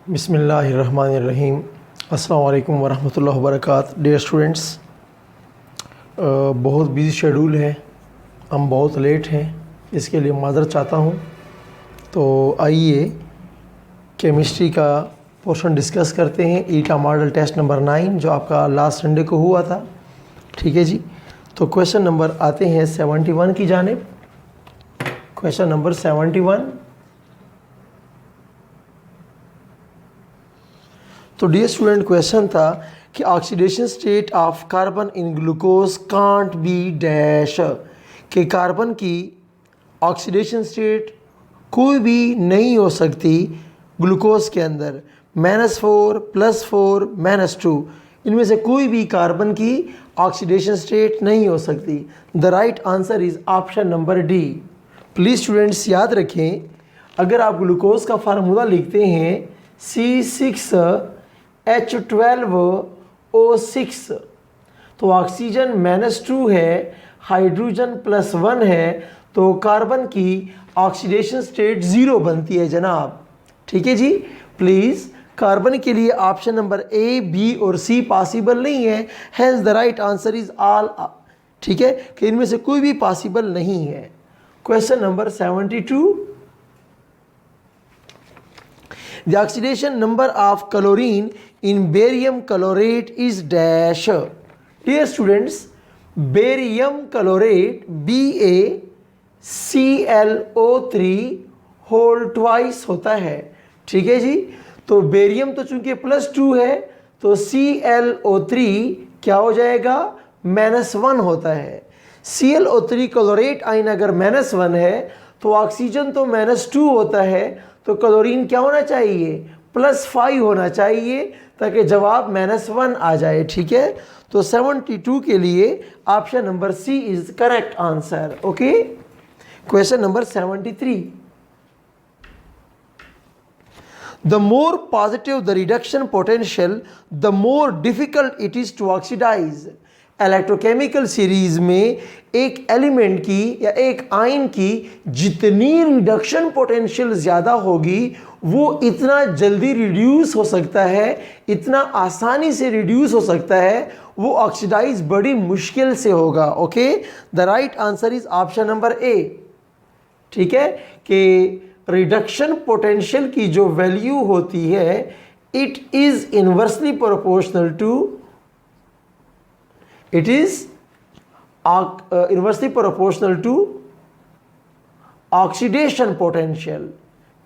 बिस्मिल्लाहिर्रहमानिर्रहीम। अस्सलाम वालेकुम वरहमतुल्लाहि वबरकातुहू। डियर स्टूडेंट्स, बहुत बिज़ी शेड्यूल है, हम बहुत लेट हैं, इसके लिए माज़रत चाहता हूँ। तो आइए केमिस्ट्री का पोर्शन डिस्कस करते हैं। ईटा मॉडल टेस्ट नंबर 9 जो आपका लास्ट संडे को हुआ था। ठीक है जी। तो क्वेश्चन नंबर आते हैं 71 की जानिब। Question number 71। तो डियर स्टूडेंट, क्वेश्चन था कि oxidation state of carbon in glucose can't be dash, कि कार्बन की ऑक्सीडेशन स्टेट कोई भी नहीं हो सकती ग्लूकोज के अंदर। -4 +4 -2, इनमें से कोई भी कार्बन की ऑक्सीडेशन स्टेट नहीं हो सकती। The right answer is option number D. Please students याद रखें, अगर आप ग्लूकोज का फार्मूला लिखते हैं C6H12O6, तो ऑक्सीजन -2 है, हाइड्रोजन +1 है, तो कार्बन की ऑक्सीडेशन स्टेट 0 बनती है जनाब। ठीक है जी। प्लीज़, कार्बन के लिए ऑप्शन नंबर ए, बी और सी पॉसिबल नहीं है, hence the right answer is all. ठीक है कि इनमें से कोई भी पॉसिबल नहीं है। Question number 72। The oxidation number of chlorine in barium chlorate is dash. Dear students, barium chlorate BaClO3 होल ट्वाइस होता है। ठीक है जी। तो बेरियम तो चूंकि +2 है, तो ClO3 क्या हो जाएगा? -1 होता है। ClO3 क्लोरेट आयन अगर -1 है तो ऑक्सीजन तो -2 होता है, तो क्लोरीन क्या होना चाहिए? +5 होना चाहिए, ताकि जवाब -1 आ जाए। ठीक है। तो 72 के लिए option number C is correct answer. Okay. Question number 73। The more positive the reduction potential, the more difficult it is to oxidize. Electrochemical series में एक एलिमेंट की या एक आयन की जितनी रिडक्शन पोटेंशियल ज़्यादा होगी, वो इतना जल्दी रिड्यूस हो सकता है, इतना आसानी से रिड्यूस हो सकता है, वो ऑक्सीडाइज बड़ी मुश्किल से होगा। Okay. The right answer is option number A. ठीक है कि रिडक्शन पोटेंशियल की जो वैल्यू होती है, it is inversely proportional to, it is inversely proportional to oxidation potential.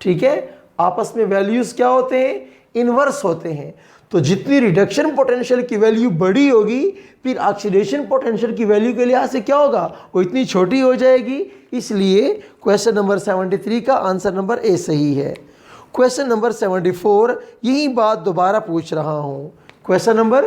ठीक है। आपस में वैल्यूज क्या होते हैं? इनवर्स होते हैं। तो जितनी रिडक्शन पोटेंशियल की वैल्यू बड़ी होगी, फिर ऑक्सीडेशन पोटेंशियल की वैल्यू के लिहाज से क्या होगा? वो इतनी छोटी हो जाएगी। इसलिए क्वेश्चन नंबर 73 का आंसर नंबर ए सही है। क्वेश्चन नंबर 74, यही बात दोबारा पूछ रहा हूँ। क्वेश्चन नंबर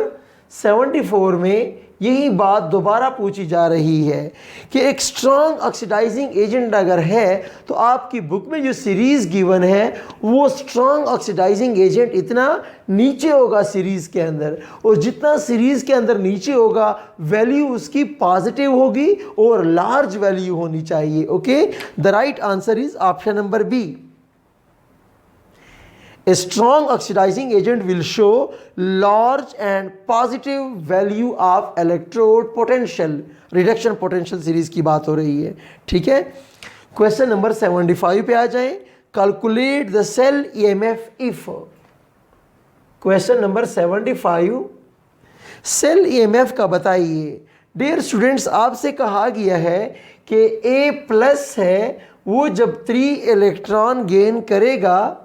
74 में यही बात दोबारा पूछी जा रही है कि एक स्ट्रॉन्ग ऑक्सीडाइजिंग एजेंट अगर है, तो आपकी बुक में जो सीरीज़ गिवन है, वो स्ट्रॉन्ग ऑक्सीडाइजिंग एजेंट इतना नीचे होगा सीरीज़ के अंदर, और जितना सीरीज़ के अंदर नीचे होगा वैल्यू उसकी पॉजिटिव होगी और लार्ज वैल्यू होनी चाहिए। Okay. The right answer is option number B. A strong oxidizing agent will show large and positive value of electrode potential. Reduction potential series की बात हो रही है। ठीक है। क्वेश्चन नंबर 75 पे आ जाएं। Calculate the cell EMF if. Question number 75, cell EMF का बताइए। डियर स्टूडेंट्स, आपसे कहा गया है कि A+ है, वो जब 3 इलेक्ट्रॉन गेन करेगा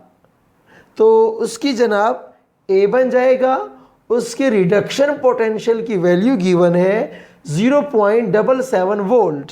तो उसकी जनाब ए बन जाएगा। उसके रिडक्शन पोटेंशियल की वैल्यू गिवन है 0.77 वोल्ट।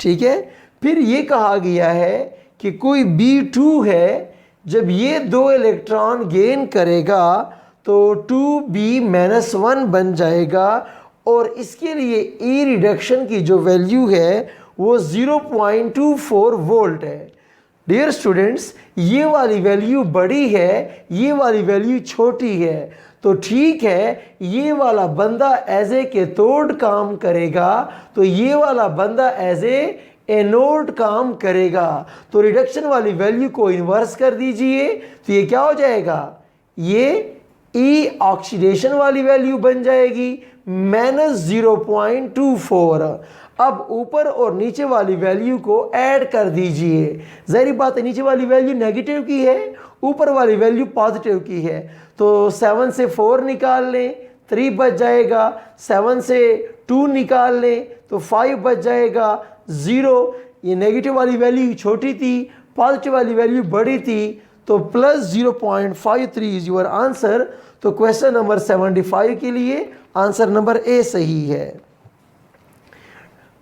ठीक है। फिर ये कहा गया है कि कोई B2 है, जब ये 2 इलेक्ट्रॉन गेन करेगा तो 2B-1 बन जाएगा, और इसके लिए ई रिडक्शन की जो वैल्यू है वो 0.24 वोल्ट है। डियर स्टूडेंट्स, ये वाली वैल्यू बड़ी है, ये वाली वैल्यू छोटी है, तो ठीक है, ये वाला बंदा एज ए कैथोड काम करेगा, तो ये वाला बंदा एज ए एनोड काम करेगा। तो रिडक्शन वाली वैल्यू को इन्वर्स कर दीजिए, तो ये क्या हो जाएगा? ये ई ऑक्सीडेशन वाली वैल्यू बन जाएगी -0.24। अब ऊपर और नीचे वाली वैल्यू को ऐड कर दीजिए। ज़ाहिर बात है नीचे वाली वैल्यू नेगेटिव की है, ऊपर वाली वैल्यू पॉजिटिव की है। तो 7 से 4 निकाल लें, 3 बच जाएगा। 7 से 2 निकाल लें तो 5 बच जाएगा, 0। ये नेगेटिव वाली वैल्यू छोटी थी, पॉजिटिव वाली वैल्यू बड़ी थी, तो +0.53 इज योर आंसर। तो क्वेश्चन नंबर 75 के लिए आंसर नंबर ए सही है।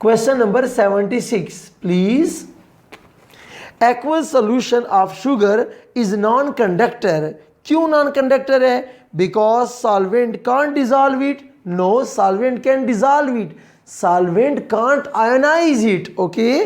Question number 76 please. Aqueous solution of sugar is non conductor. क्यों नॉन कंडक्टर है? Because solvent can't dissolve it. No, solvent can dissolve it, solvent can't ionise it. Okay,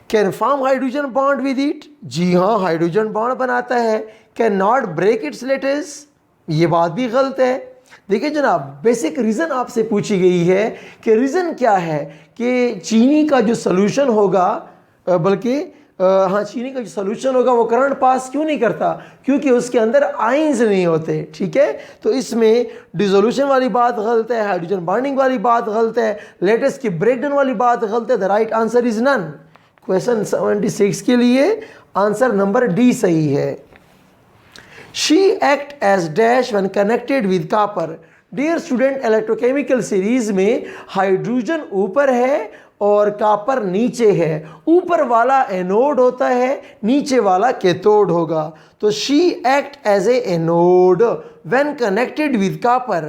can form hydrogen bond with it. जी हाँ, hydrogen bond बनाता है। Can not break its lattice. ये बात भी गलत है। देखिए जनाब, बेसिक रीज़न आपसे पूछी गई है कि रीज़न क्या है कि चीनी का जो सोल्यूशन होगा, चीनी का जो सोल्यूशन होगा वो करंट पास क्यों नहीं करता? क्योंकि उसके अंदर आयंस नहीं होते। ठीक है, तो इसमें डिसोल्यूशन वाली बात गलत है, हाइड्रोजन बॉन्डिंग वाली बात गलत है, लेटेस की ब्रेकडाउन वाली बात गलत है। The right answer is none. Question 76 के लिए आंसर नंबर डी सही है। She act as dash when connected with copper. Dear student, electrochemical series में हाइड्रोजन ऊपर है और कॉपर नीचे है। ऊपर वाला एनोड होता है, नीचे वाला कैथोड होगा। तो she act as a anode when connected with copper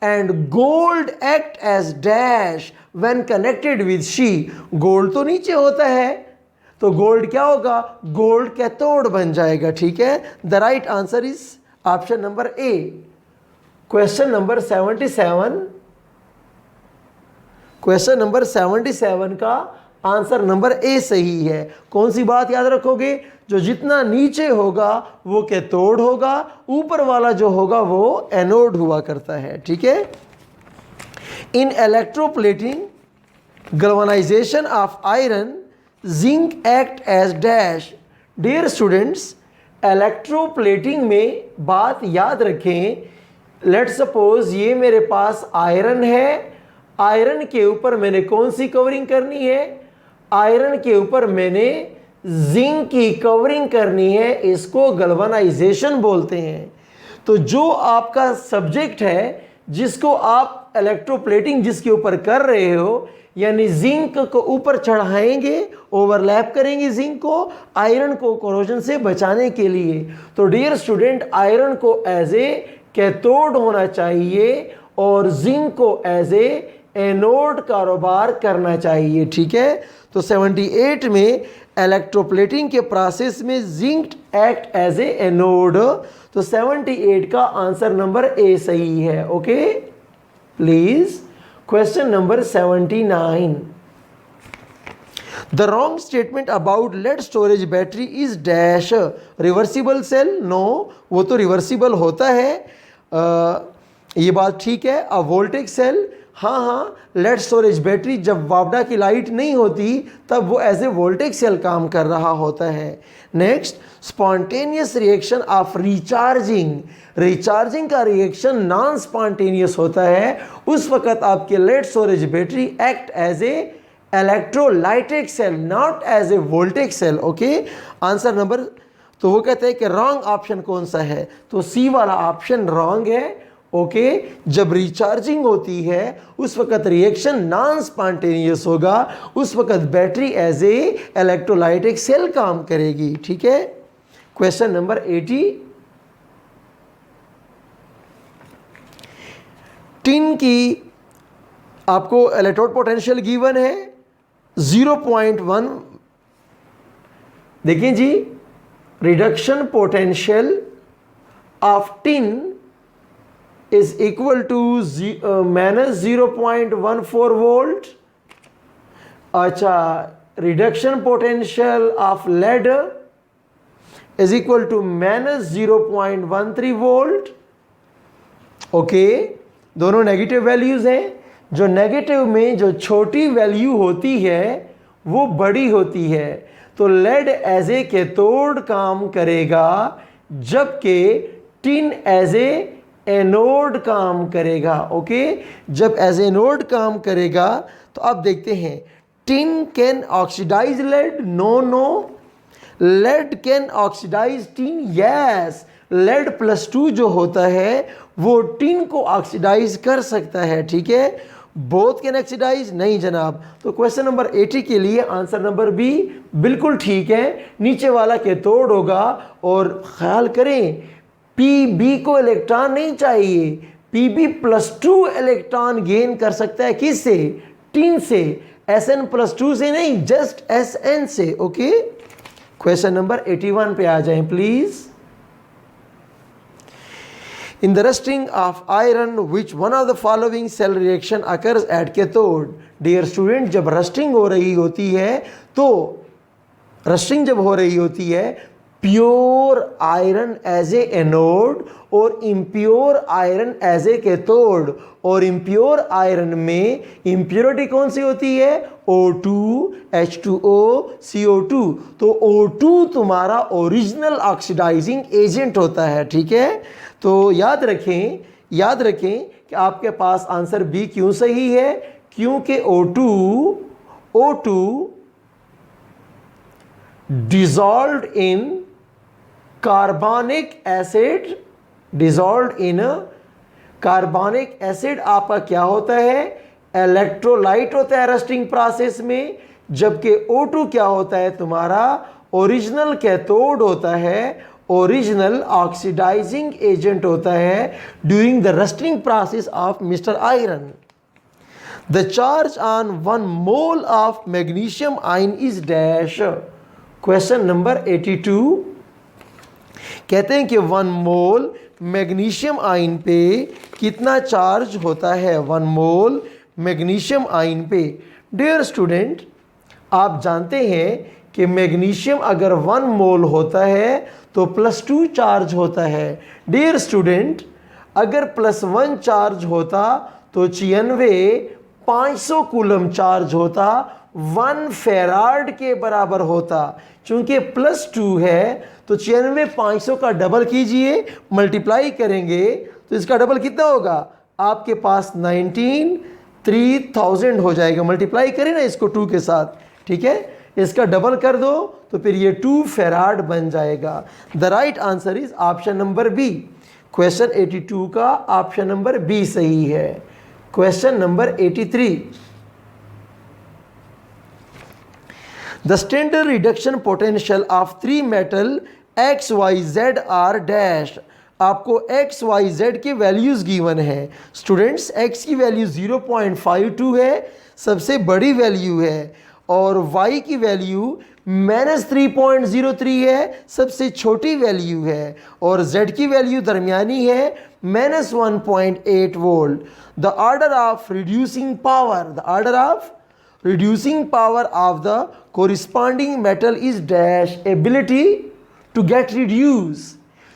and gold act as dash when connected with she. Gold तो नीचे होता है, तो गोल्ड क्या होगा? गोल्ड कैथोड बन जाएगा। ठीक है, the right answer is option number A. Question number 77। Question number 77 का आंसर नंबर ए सही है। कौन सी बात याद रखोगे? जो जितना नीचे होगा वो कैथोड होगा, ऊपर वाला जो होगा वो एनोड हुआ करता है। ठीक है, in electroplating galvanisation of iron zinc act as dash. Dear students, electroplating में बात याद रखें। लेट सपोज ये मेरे पास आयरन है, आयरन के ऊपर मैंने कौन सी कवरिंग करनी है? आयरन के ऊपर मैंने जिंक की कवरिंग करनी है। इसको गैल्वेनाइजेशन बोलते हैं। तो जो आपका सब्जेक्ट है जिसको आप इलेक्ट्रोप्लेटिंग जिसके ऊपर कर रहे हो, यानी जिंक को ऊपर चढ़ाएंगे, ओवरलैप करेंगे जिंक को आयरन को कोरोजन से बचाने के लिए। तो डियर स्टूडेंट, आयरन को एज ए कैथोड होना चाहिए और जिंक को एज ए एनोड कारोबार करना चाहिए। ठीक है, तो 78 में इलेक्ट्रोप्लेटिंग के प्रोसेस में zinc act as a anode. तो 78 का आंसर नंबर ए सही है। Okay please. Question number 79। The wrong statement about lead storage battery is dash. Reversible cell? No, वो तो रिवर्सिबल होता है, ये बात ठीक है। A voltage cell? हाँ, लेड स्टोरेज बैटरी जब वापडा की लाइट नहीं होती तब वो एज ए वोल्टेज सेल काम कर रहा होता है। Next, spontaneous reaction of recharging. Recharging का रिएक्शन नॉन स्पॉन्टेनियस होता है। उस वक्त आपके lead storage battery act as a electrolytic cell, not as a voltage cell. Okay, answer number, तो वो कहते हैं कि रॉन्ग ऑप्शन कौन सा है? तो सी वाला ऑप्शन रॉन्ग है। ओके, जब रिचार्जिंग होती है उस वक्त रिएक्शन नॉन स्पॉन्टेनियस होगा, उस वक्त battery as a electrolytic cell काम करेगी। ठीक है, क्वेश्चन नंबर 80। टिन की आपको इलेक्ट्रोड पोटेंशियल गिवन है 0.1। देखिए जी, reduction potential of tin is equal to minus 0.14 volt। अच्छा, reduction potential of lead is equal to minus 0.13 volt. Okay, दोनों नेगेटिव वैल्यूज हैं। जो नेगेटिव में जो छोटी वैल्यू होती है वो बड़ी होती है, तो लेड एज ए कैथोड काम करेगा, जबकि टिन एज ए एनोड काम करेगा। ओके, जब एज एनोड काम करेगा तो अब देखते हैं, tin can oxidize lead, no. Lead can oxidize tin, yes. Lead +2 जो होता है वो टिन को ऑक्सीडाइज कर सकता है, ठीक है। बोथ कैन ऑक्सीडाइज, नहीं जनाब। तो क्वेश्चन नंबर 80 के लिए आंसर नंबर बी बिल्कुल ठीक है, नीचे वाला के तोड़ होगा। और ख्याल करें, Pb को इलेक्ट्रॉन नहीं चाहिए, Pb+2 इलेक्ट्रॉन गेन कर सकता है किससे? टिन से। Sn+2 से नहीं, जस्ट Sn से। ओके, क्वेश्चन नंबर 81 पे आ जाएं please. In the rusting of iron, which one of the following cell reaction occurs at cathode? Dear student, जब रस्टिंग हो रही होती है तो रस्टिंग जब हो रही होती है, pure iron as a anode और impure iron as a cathode. और इम्प्योर आयरन में इम्प्योरिटी कौन सी होती है? O2, H2O, CO2। तो O2 तुम्हारा ओरिजिनल ऑक्सीडाइजिंग एजेंट होता है, ठीक है। तो याद रखें कि आपके पास आंसर बी क्यों सही है, क्योंकि O2 dissolved in carbonic acid, carbonic acid आपका क्या होता है? इलेक्ट्रोलाइट होता है रस्टिंग प्रोसेस में, जबकि O2 क्या होता है? तुम्हारा ओरिजिनल कैथोड होता है, ओरिजिनल ऑक्सीडाइजिंग एजेंट होता है during the rusting process of mister iron. The charge on 1 mole of magnesium ion is dash. Question number 82 कहते हैं कि 1 मोल मैग्नीशियम आयन पे कितना चार्ज होता है? 1 मोल मैग्नीशियम आयन पे। डियर स्टूडेंट, आप जानते हैं कि मैग्नीशियम अगर 1 मोल होता है तो +2 चार्ज होता है। डियर स्टूडेंट, अगर +1 चार्ज होता तो 96 500 कूलम चार्ज होता, 1 फेराड के बराबर होता। चूंकि +2 है तो 96 500 का डबल कीजिए, मल्टीप्लाई करेंगे तो इसका डबल कितना होगा? आपके पास 19 3000 हो जाएगा। मल्टीप्लाई करें ना इसको 2 के साथ, ठीक है। इसका डबल कर दो तो फिर ये 2 फेराड बन जाएगा। The right answer is option number B. Question 82 का ऑप्शन नंबर बी सही है। Question number 83, the standard reduction potential of 3 metal XYZ are dash. आपको XYZ के वैल्यूज गिवन है। स्टूडेंट्स, X की वैल्यू 0.52 है, सबसे बड़ी वैल्यू है, और Y की वैल्यू -3.03 है, सबसे छोटी वैल्यू है, और Z की वैल्यू दरमियानी है -1.8 volt. The order of reducing power of the corresponding metal is dash, ability to get reduce।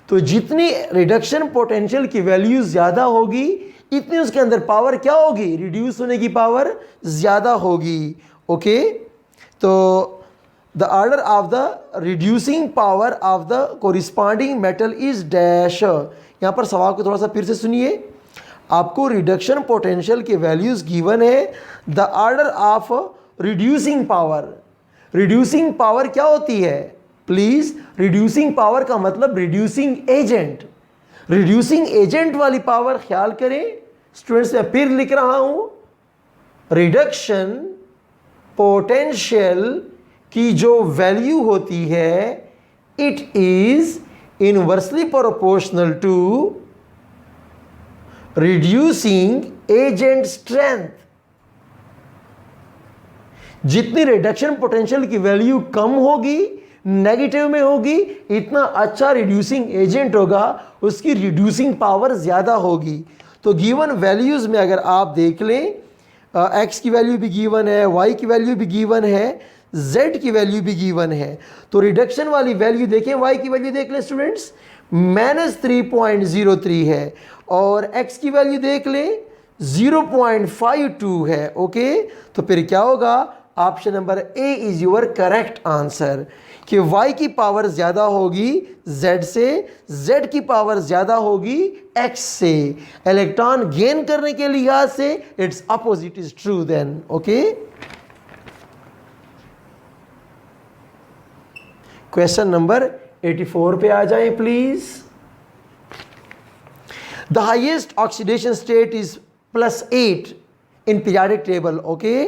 तो जितनी रिडक्शन पोटेंशियल की वैल्यू ज़्यादा होगी इतनी उसके अंदर पावर क्या होगी? रिड्यूस होने की पावर ज़्यादा होगी। ओके, तो the order of the reducing power of the corresponding metal is dash. यहाँ पर सवाल को थोड़ा सा फिर से सुनिए। आपको रिडक्शन पोटेंशियल के वैल्यूज गिवन है, the order of reducing power क्या होती है? प्लीज, रिड्यूसिंग पावर का मतलब रिड्यूसिंग एजेंट वाली पावर ख्याल करें। स्टूडेंट्स, मैं फिर लिख रहा हूं, रिडक्शन पोटेंशियल की जो वैल्यू होती है it is inversely proportional to reducing agent strength. जितनी रिडक्शन पोटेंशियल की वैल्यू कम होगी, नेगेटिव में होगी, इतना अच्छा रिड्यूसिंग एजेंट होगा, उसकी रिड्यूसिंग पावर ज़्यादा होगी। तो गिवन वैल्यूज़ में अगर आप देख लें, x की वैल्यू भी गिवन है, y की वैल्यू भी गिवन है, z की वैल्यू भी गिवन है। तो रिडक्शन वाली वैल्यू देखें, y की वैल्यू देख लें स्टूडेंट्स, -3.03 है, और x की वैल्यू देख लें 0.52 है। ओके, तो फिर क्या होगा? Option number A is your correct answer कि y की पावर ज़्यादा होगी z से, z की पावर ज़्यादा होगी x से। इलेक्ट्रॉन गेन करने के लिहाज से it's opposite is true then. Okay, question number 84 पे आ जाए please. The highest oxidation state is +8 in periodic table. Okay,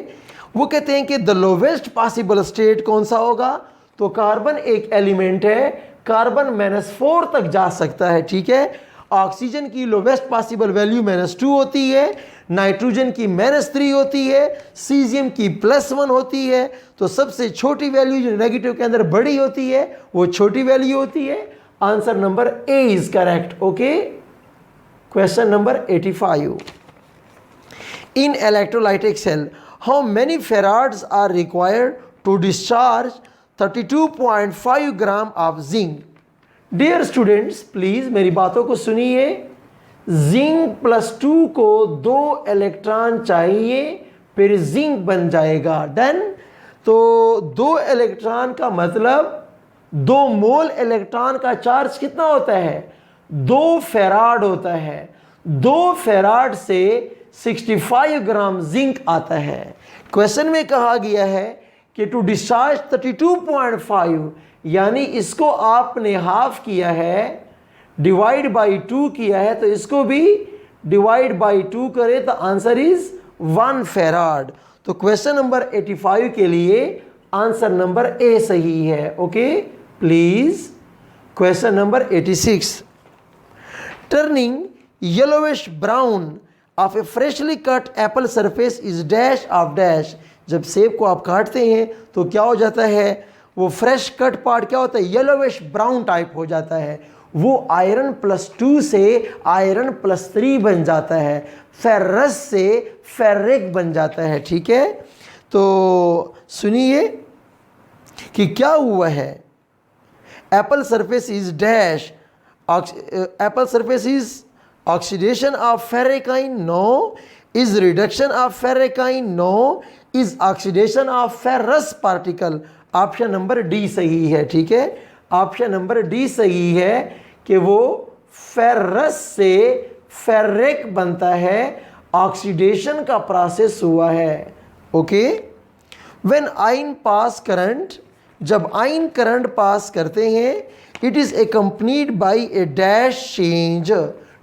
वो कहते हैं कि द लोवेस्ट पॉसिबल स्टेट कौन सा होगा? तो कार्बन एक एलिमेंट है, कार्बन -4 तक जा सकता है, ठीक है। ऑक्सीजन की लोवेस्ट पॉसिबल वैल्यू -2 होती है, नाइट्रोजन की -3 होती है, सीजियम की +1 होती है। तो सबसे छोटी वैल्यू जो नेगेटिव के अंदर बड़ी होती है वो छोटी वैल्यू होती है। Answer number A is correct. Okay, question number 85। In electrolytic cell how many farads are required to discharge 32.5 gram of zinc? Dear students please मेरी बातों को सुनिए। जिंक +2 को 2 इलेक्ट्रॉन चाहिए, फिर जिंक बन जाएगा। डन। तो 2 इलेक्ट्रॉन का मतलब 2 मोल इलेक्ट्रॉन का चार्ज कितना होता है? 2 फेराड होता है। 2 फेराड से 65 ग्राम जिंक आता है। क्वेश्चन में कहा गया है कि टू डिस्चार्ज 32.5, यानी इसको आपने हाफ किया है, डिवाइड बाई 2 किया है, तो इसको भी डिवाइड बाई 2 करें तो आंसर इज 1 फेराड। तो क्वेश्चन नंबर 85 के लिए आंसर नंबर ए सही है। Okay please, question number 86। Turning yellowish brown of A freshly cut Apple surface is dash of dash. जब सेब को आप काटते हैं तो क्या हो जाता है? वो फ्रेश कट पार्ट क्या होता है? येलोविश ब्राउन टाइप हो जाता है। वो आयरन +2 से आयरन +3 बन जाता है, फेरस से फेरिक बन जाता है, ठीक है। तो सुनिए कि क्या हुआ है। Apple surface is dash, apple surface is oxidation of ferric ion? No. Is reduction of ferric ion? No. Is oxidation of ferrous particle? Option number D सही है, ठीक है। ऑप्शन नंबर डी सही है कि वो फेरस से फेरिक बनता है, ऑक्सीडेशन का प्रोसेस हुआ है। Okay, when ion pass current, जब आयन करंट पास करते हैं, it is accompanied by a dash change.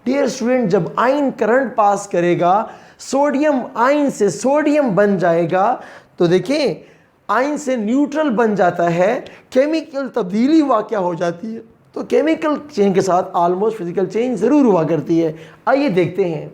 Dear student, जब आयन करंट पास करेगा, सोडियम आयन से सोडियम बन जाएगा, तो देखें आयन से न्यूट्रल बन जाता है, केमिकल तब्दीली वाक़या हो जाती है। तो केमिकल चेंज के साथ ऑलमोस्ट फिजिकल चेंज ज़रूर हुआ करती है। आइए देखते हैं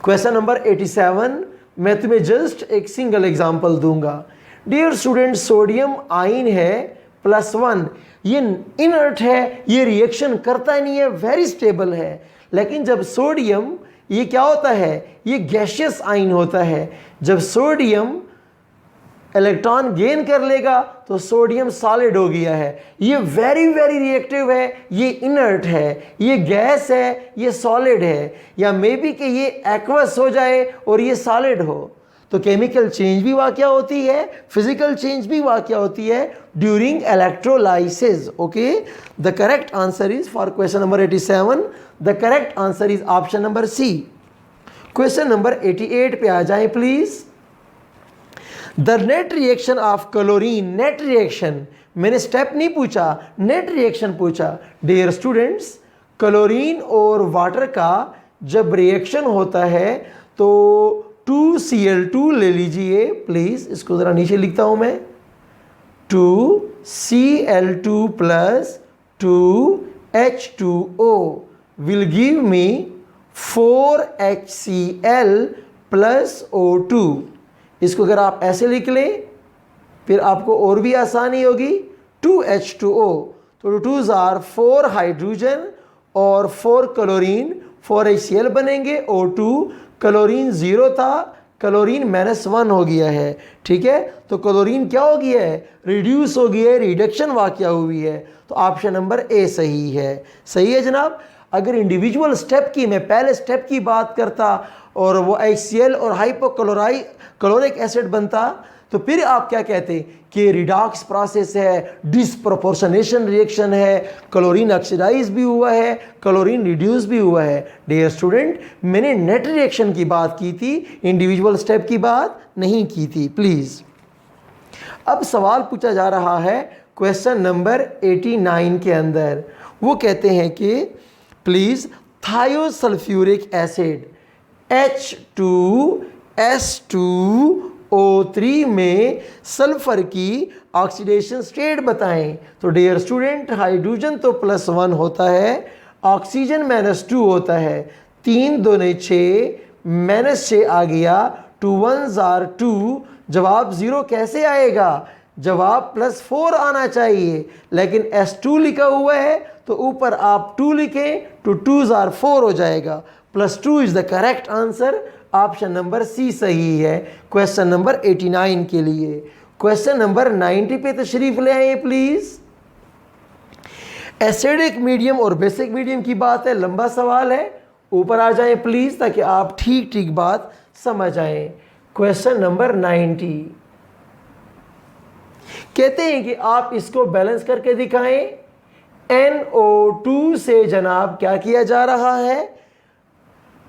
क्वेश्चन नंबर 87। मैं तुम्हें जस्ट एक सिंगल एग्जांपल दूंगा। डियर स्टूडेंट, सोडियम आयन है +1, ये इनर्ट है, ये रिएक्शन करता नहीं है, वेरी स्टेबल है। लेकिन जब सोडियम, ये क्या होता है? ये गैशियस आयन होता है। जब सोडियम इलेक्ट्रॉन गेन कर लेगा तो सोडियम सॉलिड हो गया है। ये वेरी वेरी रिएक्टिव है, ये इनर्ट है, ये गैस है, ये सॉलिड है, या मे बी कि ये एक्वस हो जाए और ये सॉलिड हो। तो केमिकल चेंज भी वाक़या होती है, फिजिकल चेंज भी वाक़या होती है during electrolysis. Okay, the correct answer is for question number 87, the correct answer is option number C. Question number 88 पे आ जाए please. The net reaction of chlorine, net reaction, मैंने स्टेप नहीं पूछा, नेट रिएक्शन पूछा। डियर स्टूडेंट्स, क्लोरीन और water का जब रिएक्शन होता है तो 2Cl2 ले लीजिए प्लीज, इसको ज़रा नीचे लिखता हूँ मैं। 2Cl2 + 2H2O will give me 4HCl + O2। इसको अगर आप ऐसे लिख लें फिर आपको और भी आसानी होगी। 2H2O, तो 2s are 4 हाइड्रोजन और 4 क्लोरीन, 4HCl बनेंगे। O2, क्लोरीन 0 था, क्लोरीन -1 हो गया है, ठीक है। तो क्लोरीन क्या हो गया है? रिड्यूस हो गया है, रिडक्शन वाक़या हुई है। तो ऑप्शन नंबर ए सही है। सही है जनाब। अगर इंडिविजुअल स्टेप की, मैं पहले स्टेप की बात करता और वो HCl और हाइपोक्लोरिक एसिड बनता, तो फिर आप क्या कहते हैं कि रिडॉक्स प्रोसेस है, डिस्प्रोपोर्शनेशन रिएक्शन है, क्लोरीन ऑक्सीडाइज भी हुआ है, क्लोरीन रिड्यूस भी हुआ है। डियर स्टूडेंट, मैंने नेट रिएक्शन की बात की थी, इंडिविजुअल स्टेप की बात नहीं की थी। प्लीज अब सवाल पूछा जा रहा है क्वेश्चन नंबर 89 के अंदर। वो कहते हैं कि प्लीज थायोसल्फ्यूरिक एसिड H2S2O3 में सल्फर की ऑक्सीडेशन स्टेट बताएं। तो डियर स्टूडेंट, हाइड्रोजन तो +1 होता है, ऑक्सीजन -2 होता है। 3 दूने 6, -6 आ गया, 2 1s are 2। जवाब 0 कैसे आएगा? जवाब +4 आना चाहिए, लेकिन S2 लिखा हुआ है तो ऊपर आप 2 लिखें तो 2s are 4 हो जाएगा। +2 is the correct answer. Option number C सही है क्वेश्चन नंबर 89 के लिए। क्वेश्चन नंबर 90 पे तशरीफ ले आइए प्लीज। एसिडिक मीडियम और बेसिक मीडियम की बात है, लंबा सवाल है, ऊपर आ जाएं प्लीज ताकि आप ठीक ठीक बात समझ आए। क्वेश्चन नंबर 90 कहते हैं कि आप इसको बैलेंस करके दिखाएं। NO2 से जनाब क्या किया जा रहा है?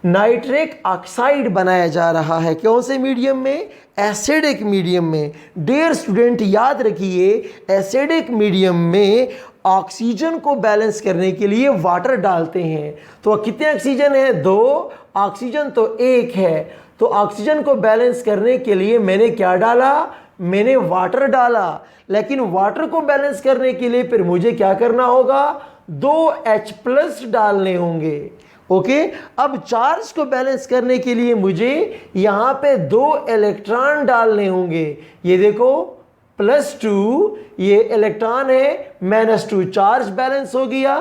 नाइट्रिक ऑक्साइड बनाया जा रहा है। कौन से मीडियम में? एसिडिक मीडियम में। डियर स्टूडेंट, याद रखिए एसिडिक मीडियम में ऑक्सीजन को बैलेंस करने के लिए वाटर डालते हैं। तो कितने ऑक्सीजन है? 2। ऑक्सीजन तो 1 है। तो ऑक्सीजन को बैलेंस करने के लिए मैंने क्या डाला? मैंने वाटर डाला। लेकिन वाटर को बैलेंस करने के लिए फिर मुझे क्या करना होगा? 2H+ डालने होंगे। ओके, अब चार्ज को बैलेंस करने के लिए मुझे यहां पे 2 इलेक्ट्रॉन डालने होंगे। ये देखो +2, ये इलेक्ट्रॉन है, -2, चार्ज बैलेंस हो गया।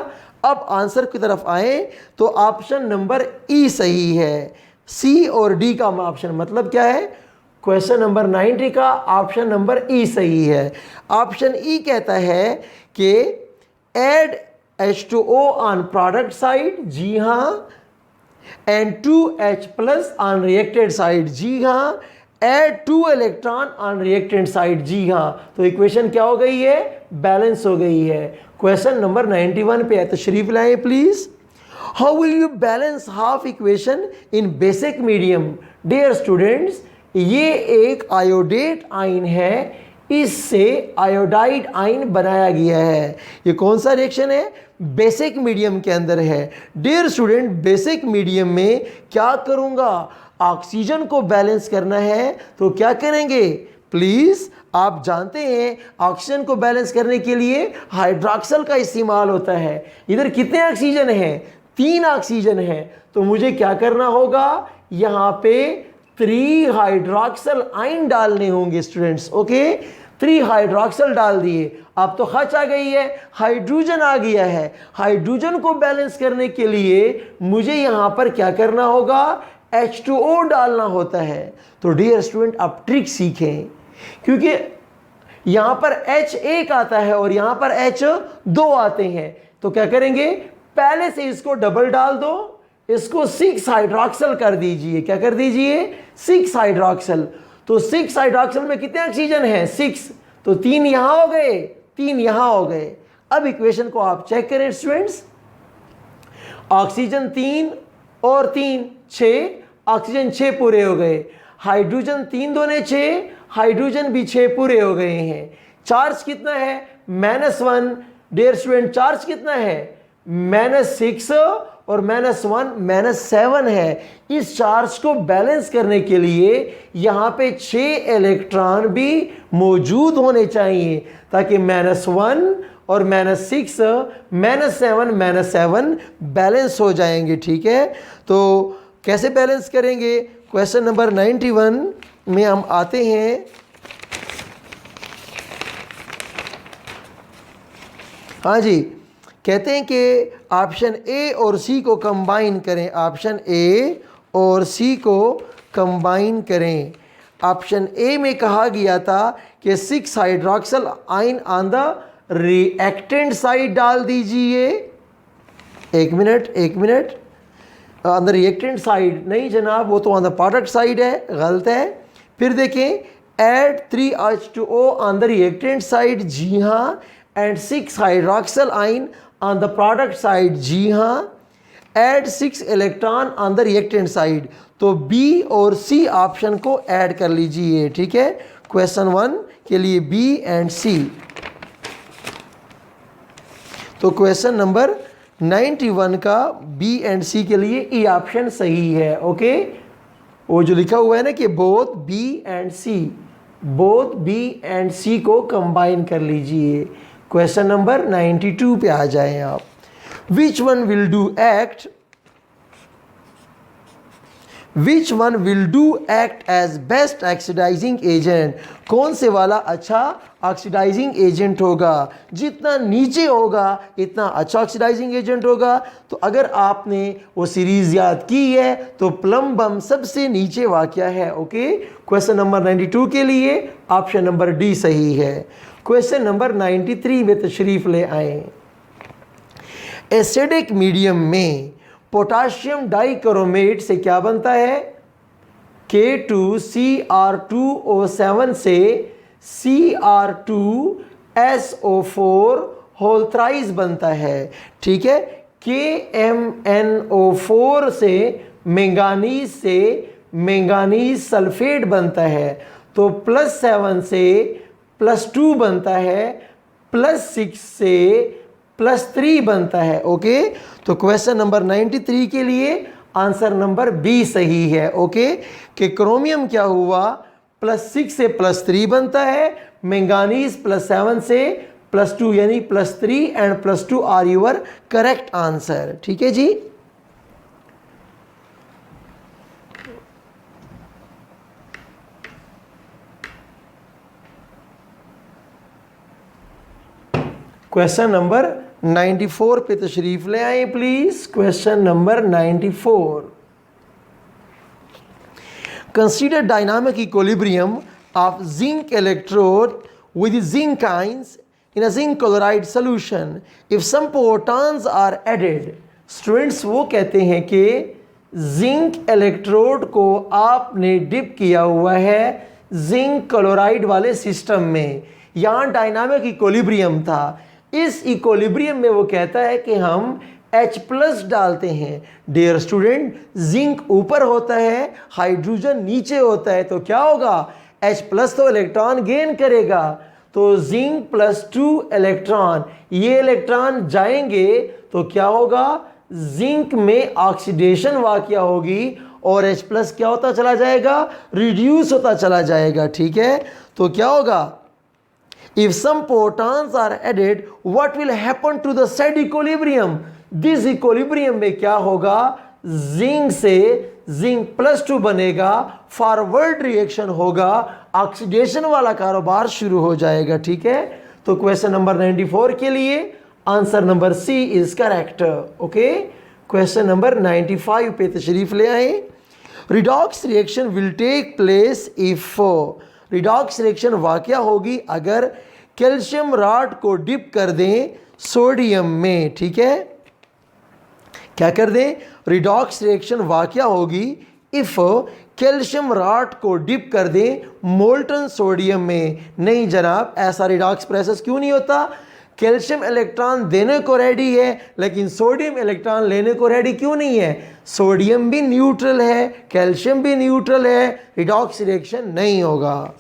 अब आंसर की तरफ आए तो ऑप्शन नंबर ई सही है। सी और डी का ऑप्शन मतलब क्या है? क्वेश्चन नंबर 90 का ऑप्शन नंबर ई सही है। ऑप्शन ई कहता है कि add H2O on product side, जी हाँ, and 2H+ on reacted side, जी हाँ, add 2 electron on reactant side, जी हाँ। तो इक्वेशन क्या हो गई है? बैलेंस हो गई है। क्वेश्चन नंबर 91 पे है, तशरीफ लाएं please. How will you balance half equation in basic medium? Dear students, ये एक आयोडेट आयन है, इससे आयोडाइड आयन बनाया गया है। ये कौन सा रिएक्शन है? बेसिक मीडियम के अंदर है। डियर स्टूडेंट, बेसिक मीडियम में क्या करूंगा? ऑक्सीजन को बैलेंस करना है तो क्या करेंगे? प्लीज, आप जानते हैं ऑक्सीजन को बैलेंस करने के लिए हाइड्रोक्सल का इस्तेमाल होता है। इधर कितने ऑक्सीजन हैं? 3 ऑक्सीजन है। तो मुझे क्या करना होगा? यहां पे 3 हाइड्रोक्सल आयन डालने होंगे स्टूडेंट्स। ओके, 3 हाइड्रोक्सल डाल दिए। अब तो खच आ गई है, हाइड्रोजन आ गया है। हाइड्रोजन को बैलेंस करने के लिए मुझे यहां पर क्या करना होगा? H2O डालना होता है। तो डियर स्टूडेंट, आप ट्रिक सीखें, क्योंकि यहां पर H1 आता है और यहां पर H2 आते हैं। तो क्या करेंगे? पहले से इसको डबल डाल दो, इसको 6 हाइड्रोक्सल कर दीजिए। क्या कर दीजिए? 6 हाइड्रोक्सल। तो 6 हाइड्रोक्सल में कितने ऑक्सीजन हैं? 6। तो 3 यहां हो गए, 3 यहां हो गए। अब इक्वेशन को आप चेक करें स्टूडेंट्स। ऑक्सीजन 3 और 3 6, ऑक्सीजन 6 पूरे हो गए। हाइड्रोजन 3 दूने 6, हाइड्रोजन भी 6 पूरे हो गए हैं। चार्ज कितना है? -1। डियर स्टूडेंट, चार्ज कितना है? -6 और -1 -7 है। इस चार्ज को बैलेंस करने के लिए यहाँ पे 6 इलेक्ट्रॉन भी मौजूद होने चाहिए, ताकि -1 और -6 -7 बैलेंस हो जाएंगे। ठीक है, तो कैसे बैलेंस करेंगे? क्वेश्चन नंबर 91 में हम आते हैं। हाँ जी, कहते हैं कि ऑप्शन ए और सी को कंबाइन करें। ऑप्शन ए और सी को कंबाइन करें। ऑप्शन ए में कहा गया था कि 6 hydroxyl ion on the reactant side डाल दीजिए। एक minute, on the reactant side नहीं जनाब, वो तो ऑन द प्रोडक्ट साइड है, गलत है। फिर देखें Add 3H2O on the reactant side, जी हाँ, and 6 hydroxyl ion on the product side, जी हाँ. Add 6 electron on the reactant side. तो B और C ऑप्शन को ऐड कर लीजिए, ठीक है. क्वेश्चन 1 के लिए B एंड C. तो क्वेश्चन नंबर 91 का B एंड C के लिए E ऑप्शन सही है. ओके, वो जो लिखा हुआ है ना कि both B and C, both B and C को कंबाइन कर लीजिए. क्वेश्चन नंबर 92 पे आ जाएं आप. Which one will do act as best oxidizing agent? कौन से वाला अच्छा ऑक्सीडाइजिंग एजेंट होगा? जितना नीचे होगा इतना अच्छा ऑक्सीडाइजिंग एजेंट होगा. तो अगर आपने वो सीरीज याद की है तो प्लम बम सबसे नीचे वाक़या है. ओके, क्वेश्चन नंबर 92 के लिए ऑप्शन नंबर डी सही है. क्वेश्चन नंबर 93 में तशरीफ ले आए. एसिडिक मीडियम में पोटाशियम डाइक्रोमेट से क्या बनता है? K2Cr2O7 से Cr2SO4 होल थ्राइस बनता है, ठीक है. KMnO4 से मैंगानीज सल्फेट बनता है. तो +7 से +2 बनता है, +6 से +3 बनता है. ओके, तो क्वेश्चन नंबर 93 के लिए आंसर नंबर बी सही है. ओके, कि क्रोमियम क्या हुआ? +6 से +3 बनता है, मैंगानीज +7 से +2 यानी +3 and +2 are your correct answer. ठीक है जी. क्वेश्चन नंबर 94 पे तशरीफ ले आए please. Question number 94. Consider dynamic equilibrium of zinc electrode with zinc ions in a zinc chloride solution if some protons are added. Students, वो कहते हैं कि जिंक इलेक्ट्रोड को आपने डिप किया हुआ है जिंक क्लोराइड वाले सिस्टम में. यहाँ डायनामिक इक्विलिब्रियम था. इस इक्विलिब्रियम में वो कहता है कि हम H+ डालते हैं. डियर स्टूडेंट, जिंक ऊपर होता है, हाइड्रोजन नीचे होता है, तो क्या होगा? H+ तो इलेक्ट्रॉन गेन करेगा. तो जिंक +2 इलेक्ट्रॉन, ये इलेक्ट्रॉन जाएंगे तो क्या होगा? जिंक में ऑक्सीडेशन वाक़या होगी और H+ क्या होता चला जाएगा? रिड्यूस होता चला जाएगा. ठीक है, तो क्या होगा? If some protons are added, what will happen to the said equilibrium? This equilibrium में क्या होगा? जिंक से जिंक +2 बनेगा, फॉरवर्ड रिएक्शन होगा, ऑक्सीडेशन वाला कारोबार शुरू हो जाएगा. ठीक है, तो क्वेश्चन नंबर 94 के लिए answer number C is correct. Okay, question number 95 पे तशरीफ ले आए. Redox reaction will take place if. Redox reaction वाक़या होगी अगर कैल्शियम रॉड को डिप कर दें सोडियम में. ठीक है, क्या कर दें? रिडॉक्स रिएक्शन वाक़या होगी इफ कैल्शियम रॉड को डिप कर दें मोल्टन सोडियम में. नहीं जनाब, ऐसा रिडॉक्स प्रोसेस क्यों नहीं होता? कैल्शियम इलेक्ट्रॉन देने को रेडी है लेकिन सोडियम इलेक्ट्रॉन लेने को रेडी क्यों नहीं है? सोडियम भी न्यूट्रल है, कैल्शियम भी न्यूट्रल है, रिडॉक्स रिएक्शन नहीं होगा.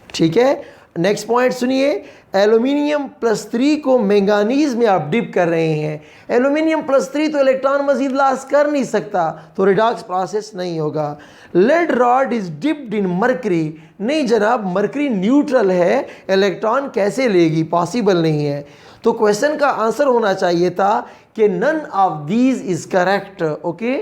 ठीक है, नेक्स्ट पॉइंट सुनिए. एल्यूमिनियम +3 को मैंगानीज में आप डिप कर रहे हैं. एल्यूमिनियम +3 तो इलेक्ट्रॉन मजीद लॉस कर नहीं सकता, तो रिडॉक्स प्रोसेस नहीं होगा. Lead rod is dipped in mercury. नहीं जनाब, मरकरी न्यूट्रल है, इलेक्ट्रॉन कैसे लेगी? पॉसिबल नहीं है. तो क्वेश्चन का आंसर होना चाहिए था कि none of these is correct. Okay,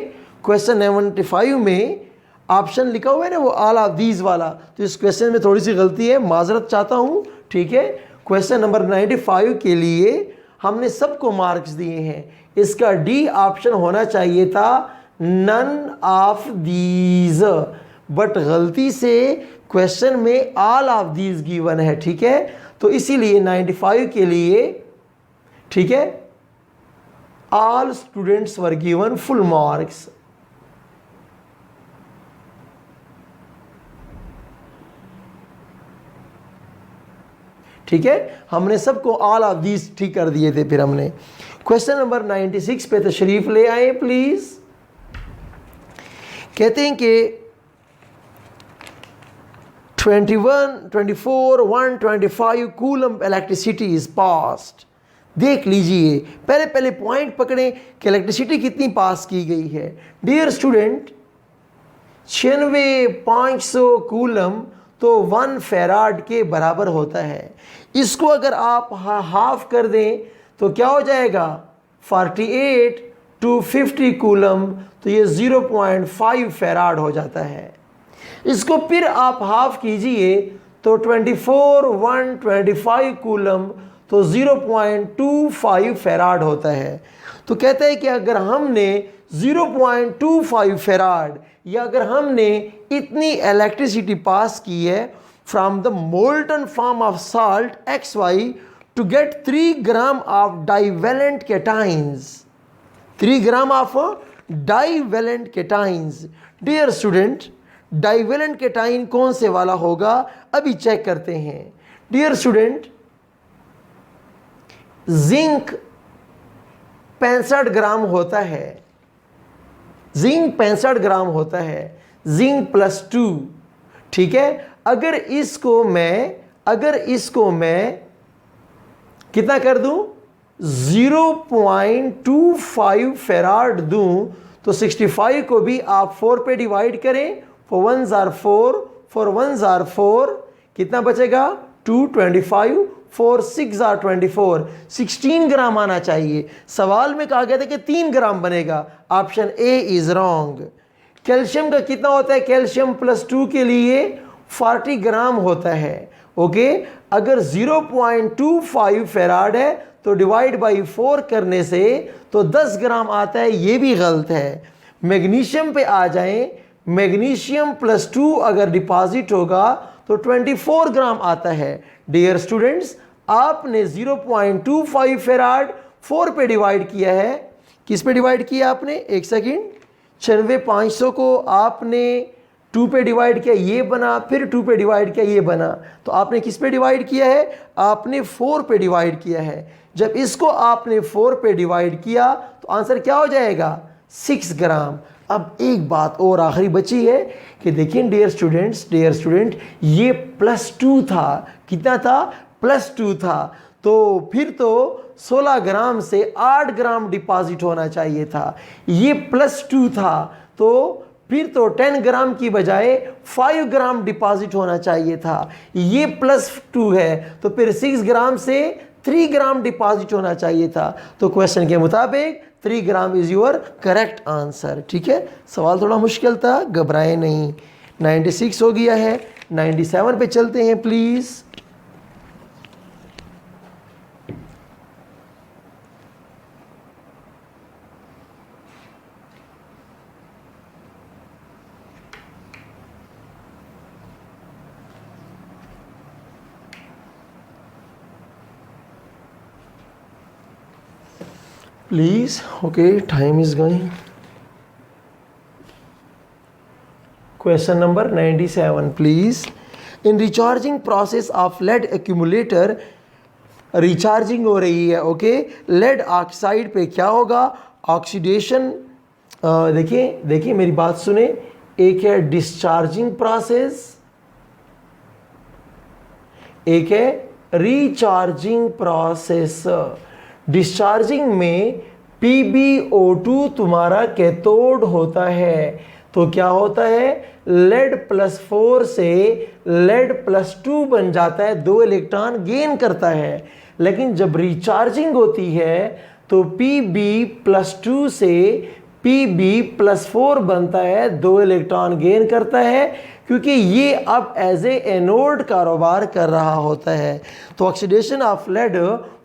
question 95 में ऑप्शन लिखा हुआ है ना वो ऑल ऑफ दीज वाला, तो इस क्वेश्चन में थोड़ी सी गलती है, माजरत चाहता हूँ. ठीक है, क्वेश्चन नंबर 95 के लिए हमने सबको मार्क्स दिए हैं. इसका डी ऑप्शन होना चाहिए था नन ऑफ दीज, बट गलती से क्वेश्चन में ऑल ऑफ दीज गिवन है. ठीक है, तो इसीलिए 95 के लिए, ठीक है, all students were given full marks. ठीक है, हमने सबको ऑल ऑफ दीज ठीक कर दिए थे। फिर हमने क्वेश्चन नंबर 96 पे तशरीफ ले आए प्लीज। कहते हैं कि 125 कूलम इलेक्ट्रिसिटी इज पास्ड। देख लीजिए, पहले पहले पॉइंट पकड़ें कि इलेक्ट्रिसिटी कितनी पास की गई है। डियर स्टूडेंट, 96,500 कूलम तो 1 फेराड के बराबर होता है। इसको अगर आप हाफ कर दें तो क्या हो जाएगा, 48 to 50 कूलम, तो ये 0.5 फेराड हो जाता है। इसको फिर आप हाफ कीजिए तो 125 कूलम तो 0.25 फेराड होता है। तो कहता है कि अगर हमने 0.25 फेराड या अगर हमने इतनी इलेक्ट्रिसिटी पास की है from the molten form of salt XY to get 3 gram of divalent cations, 3 gram of divalent cations. Dear student, divalent cation कौन से वाला होगा, अभी चेक करते हैं। डियर स्टूडेंट, जिंक 65 ग्राम होता है, जिंक 65 ग्राम होता है, जिंक +2, ठीक है। अगर इसको मैं कितना कर दूं, 0.25 फेराड दूं, तो 65 को भी आप 4 पे डिवाइड करें, 4 1s are 4, 4 1s are 4, कितना बचेगा 225, 4 6 are 24, 16 ग्राम आना चाहिए। सवाल में कहा गया था कि 3 ग्राम बनेगा, option A is wrong. Calcium का कितना होता है, कैल्शियम +2 के लिए 40 ग्राम होता है। ओके, अगर 0.25 फेराड है तो डिवाइड बाई 4 करने से तो 10 ग्राम आता है, ये भी गलत है। मैग्नीशियम पे आ जाएं, मैग्नीशियम +2 अगर डिपॉजिट होगा तो 24 ग्राम आता है। डियर स्टूडेंट्स, आपने 0.25 फेराड 4 पे डिवाइड किया है, किस पे डिवाइड किया आपने, एक सेकेंड, 96,500 को आपने 2 पे डिवाइड किया, ये बना, फिर 2 पे डिवाइड किया, ये बना, तो आपने किस पे डिवाइड किया है, आपने 4 पे डिवाइड किया है। जब इसको आपने 4 पे डिवाइड किया तो आंसर क्या हो जाएगा, 6 ग्राम। अब एक बात और आखिरी बची है कि देखिए डियर स्टूडेंट, ये +2 था, कितना था, +2 था, तो फिर तो 16 ग्राम से 8 ग्राम डिपॉजिट होना चाहिए था। ये +2 था तो फिर तो 10 ग्राम की बजाय 5 ग्राम डिपॉजिट होना चाहिए था। ये +2 है तो फिर 6 ग्राम से 3 ग्राम डिपॉजिट होना चाहिए था। तो क्वेश्चन के मुताबिक 3 gram is your correct answer. ठीक है, सवाल थोड़ा मुश्किल था, घबराएं नहीं। 96 हो गया है, 97 पे चलते हैं please. Please, okay, time is going. Question number 97, please. In recharging process of lead accumulator, recharging हो रही है, ओके, लेड ऑक्साइड पे क्या होगा, ऑक्सीडेशन। देखिए मेरी बात सुने, एक है डिस्चार्जिंग प्रोसेस, एक है रिचार्जिंग प्रोसेस। डिस्चार्जिंग में PbO2 तुम्हारा कैथोड होता है, तो क्या होता है, लेड +4 से लेड +2 बन जाता है, 2 इलेक्ट्रॉन गेन करता है। लेकिन जब रिचार्जिंग होती है तो Pb+2 से Pb+4 बनता है, 2 इलेक्ट्रॉन गेन करता है, क्योंकि ये अब एज ए एनोड कारोबार कर रहा होता है। तो oxidation of lead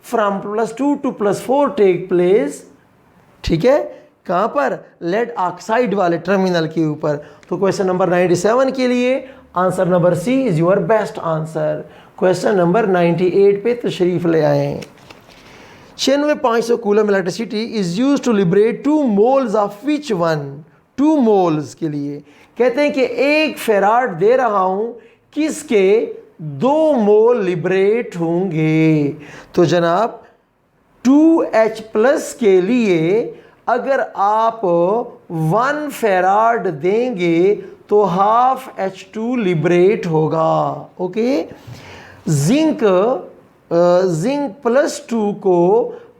from +2 to +4 take place, ठीक है, कहाँ पर, लेड ऑक्साइड वाले टर्मिनल के ऊपर। तो क्वेश्चन नंबर 97 के लिए answer number C is your best answer. Question number 98 पे तशरीफ ले आए। 96,500 coulomb electricity is use to liberate 2 moles of which one, 2 moles के लिए कहते हैं कि 1 फेराड दे रहा हूं, किसके, 2 मोल लिबरेट होंगे। तो जनाब 2H+ के लिए अगर आप 1 फेराड देंगे तो हाफ H2 लिबरेट होगा। ओके, जिंक +2 को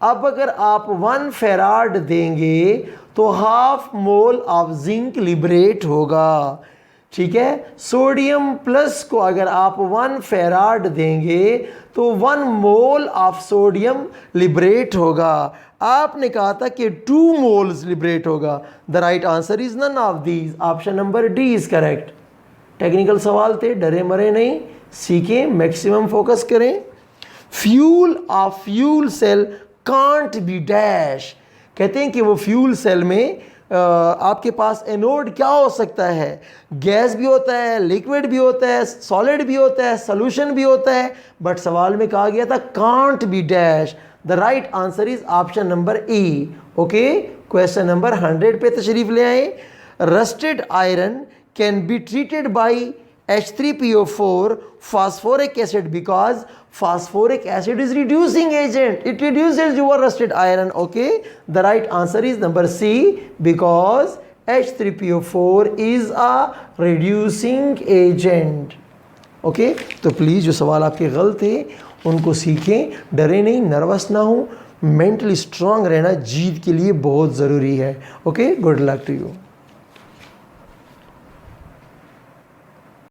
अब अगर आप 1 फेराड देंगे तो half mole of zinc liberate होगा। ठीक है, सोडियम प्लस को अगर आप 1 फेराड देंगे तो 1 मोल ऑफ सोडियम लिबरेट होगा। आपने कहा था कि 2 मोल्स लिबरेट होगा। The right answer is none of these. Option number D is correct. Technical सवाल थे, डरे मरे नहीं, सीखें, मैक्सिमम फोकस करें। Fuel of fuel cell can't be dash. कहते हैं कि वो फ्यूल सेल में आपके पास एनोड क्या हो सकता है? गैस भी होता है, लिक्विड भी होता है, सॉलिड भी होता है, सॉल्यूशन भी होता है, बट सवाल में कहा गया था can't be dash. The right answer is option number A. Okay, question number 100 पे तशरीफ ले आए। Rusted iron can be treated by H3PO4 phosphoric acid because phosphoric acid is reducing agent. It reduces your rusted iron. Okay, the right answer is number C, because H3PO4 is a reducing agent. Okay, तो please जो सवाल आपके गलत थे उनको सीखें, डरे नहीं, नर्वस ना हो, मेंटली स्ट्रांग रहना जीत के लिए बहुत ज़रूरी है। Okay, good luck to you.